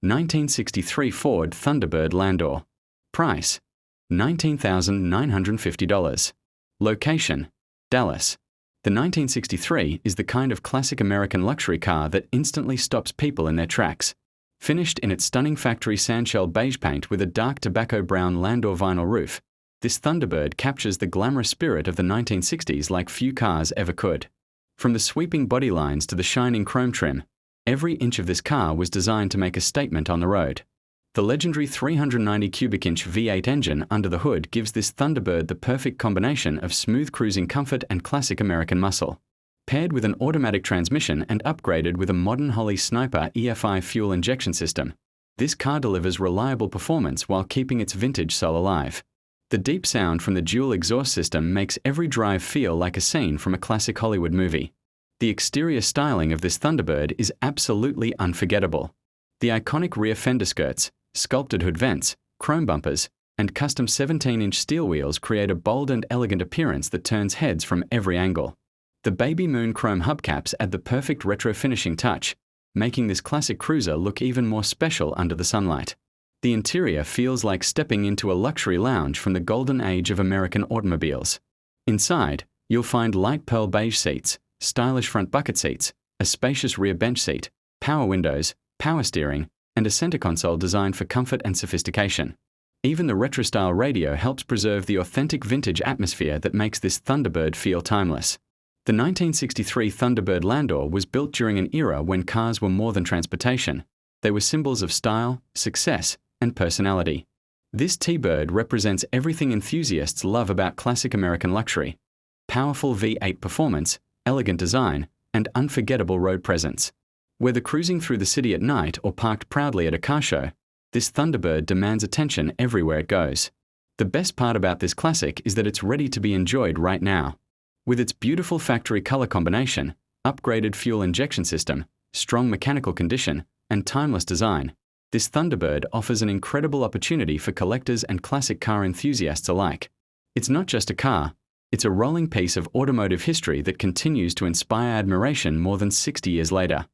1963 Ford Thunderbird Landau. Price, $19,950. Location, Dallas. The 1963 is the kind of classic American luxury car that instantly stops people in their tracks. Finished in its stunning factory sandshell beige paint with a dark tobacco brown Landau vinyl roof, this Thunderbird captures the glamorous spirit of the 1960s like few cars ever could. From the sweeping body lines to the shining chrome trim, every inch of this car was designed to make a statement on the road. The legendary 390 cubic inch V8 engine under the hood gives this Thunderbird the perfect combination of smooth cruising comfort and classic American muscle. Paired with an automatic transmission and upgraded with a modern Holley Sniper EFI fuel injection system, this car delivers reliable performance while keeping its vintage soul alive. The deep sound from the dual exhaust system makes every drive feel like a scene from a classic Hollywood movie. The exterior styling of this Thunderbird is absolutely unforgettable. The iconic rear fender skirts, sculpted hood vents, chrome bumpers, and custom 17-inch steel wheels create a bold and elegant appearance that turns heads from every angle. The baby moon chrome hubcaps add the perfect retro finishing touch, making this classic cruiser look even more special under the sunlight. The interior feels like stepping into a luxury lounge from the golden age of American automobiles. Inside, you'll find light pearl beige seats, stylish front bucket seats, a spacious rear bench seat, power windows, power steering, and a center console designed for comfort and sophistication. Even the retro-style radio helps preserve the authentic vintage atmosphere that makes this Thunderbird feel timeless. The 1963 Thunderbird Landau was built during an era when cars were more than transportation. They were symbols of style, success, and personality. This T-Bird represents everything enthusiasts love about classic American luxury: powerful V8 performance, elegant design, and unforgettable road presence. Whether cruising through the city at night or parked proudly at a car show, this Thunderbird demands attention everywhere it goes. The best part about this classic is that it's ready to be enjoyed right now. With its beautiful factory color combination, upgraded fuel injection system, strong mechanical condition, and timeless design, this Thunderbird offers an incredible opportunity for collectors and classic car enthusiasts alike. It's not just a car, it's a rolling piece of automotive history that continues to inspire admiration more than 60 years later.